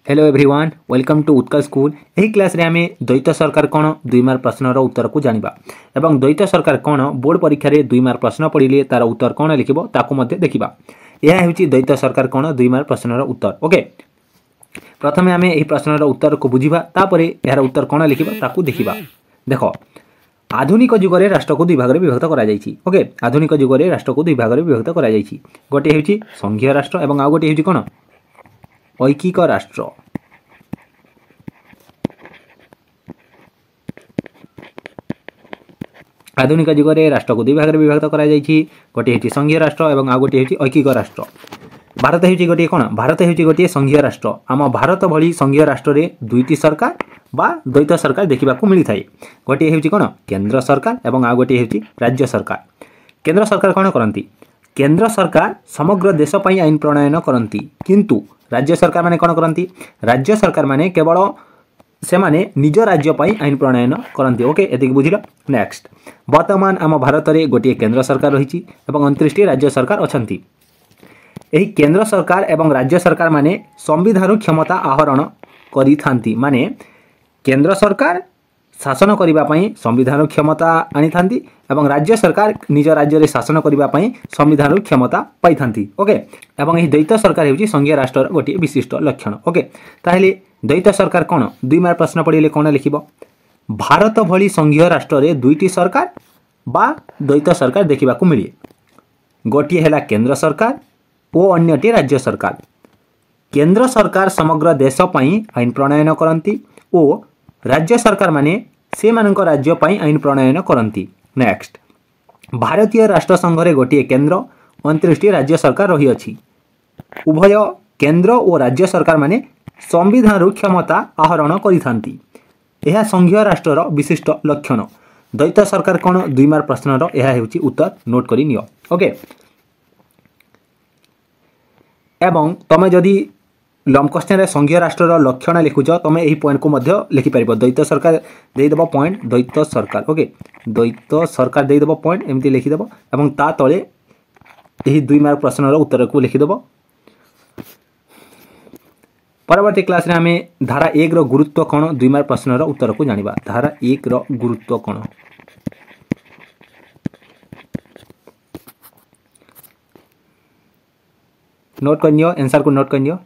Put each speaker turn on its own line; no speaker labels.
Hello everyone welcome to Utkal school. यही class रे आमे द्वैत सरकार कौन 2 मार्क प्रश्नर उत्तर को जानिबा एवं द्वैत सरकार कौन बोर्ड परीक्षा रे 2 मार्क प्रश्न पढ़िले तार उत्तर कौन लिखिबो ताकू मध्ये देखिबा। यह हेउची द्वैत सरकार कौन 2 मार्क प्रश्नर उत्तर। ओके, प्रथमे आमे एही प्रश्नर उत्तर को बुझिबा तापरे यार उत्तर कौन लिखिबा ताकू देखिबा। देखो, आधुनिक युग रे राष्ट्र को 2 भाग रे विभक्त करा जायछि। ओके, आधुनिक युग रे राष्ट्र को 2 भाग रे विभक्त करा जायछि। गोटे हेउची संघीय राष्ट्र एवं आ गोटे हेउची कोन ऐकिक राष्ट्र। आधुनिक युग रे राष्ट्र को 2 भाग रे विभक्त करा जायछि। गोटे हेउची संघीय राष्ट्र एवं आ गोटे हेउची ऐकिक राष्ट्र। भारत हेउची गोटे कोन भारत हेउची गोटे संघीय राष्ट्र। आम भारत भली संघीय राष्ट्र रे 2टी सरकार बा द्वैत सरकार देखिबा को मिली थाए। गोटे हेउची कोन केंद्र सरकार एवं आ गोटे हेउची राज्य सरकार। केंद्र सरकार कोन करंती? केंद्र सरकार समग्र देश पई आईन प्रणयन करंती, किंतु राज्य सरकार माने कोन करंती? राज्य सरकार माने केवल से माने निज राज्य पई आईन प्रणयन करंती। ओके, एतिक बुझिलो। नेक्स्ट, वर्तमान आम भारत रे गोटे केंद्र सरकार रहिछि एवं 29 टी राज्य सरकार अछंती। एही केंद्र सरकार एवं राज्य सरकार माने संविधान क्षमता आहरण करि थांती। माने केंद्र सरकार शासन करिबा पई संविधान क्षमता आनी थांती एवं राज्य सरकार निज राज्य रे शासन करिबा पई संविधान क्षमता पाई थांती। ओके, एवं एही द्वैत सरकार हेउची संघीय राष्ट्र गोटे विशिष्ट लक्षण। ओके, ताहेले द्वैत सरकार कोन 2 मार्क प्रश्न पढ़िले कोन लिखिबो? भारत भली संघीय राष्ट्र रे 2टी सरकार बा द्वैत सरकार देखिबा को मिले। गोटे हैला केंद्र सरकार ओ अन्यटी राज्य सरकार। केंद्र सरकार समग्र देश पई आईन प्रणयन करंती ओ राज्य सरकार माने से मानक राज्य पई आईन प्रणयन करंती। नेक्स्ट, भारतीय राष्ट्र संघ रे गोटे केंद्र 29 टी राज्य सरकार रही अछि। उभय केंद्र और राज्य सरकार माने संविधान क्षमता आहरण करिथांती। यह संघीय राष्ट्र रो विशिष्ट लक्षण। द्वैत सरकार कोन 2 मार्क प्रश्न रो यह हेउची उत्तर, नोट करि नियो। ओके, एवं तमे जदि लॉन्ग क्वेश्चन रे संघीय राष्ट्र रो लक्षण लिखुछ तमे एही पॉइंट को मध्य लिखि परिबो। द्वैत सरकार देई देबो पॉइंट द्वैत सरकार। ओके, द्वैत सरकार देई देबो पॉइंट एमती लिखि देबो एवं ता तळे एही 2 मार्क प्रश्न रो उत्तर को लिखि देबो। परवर्ती क्लास रे हमें धारा 1 रो गुरुत्व कोन 2 मार्क प्रश्न रो उत्तर को जानिबा। धारा 1 रो गुरुत्व कोन नोट करियो, आंसर को नोट करियो।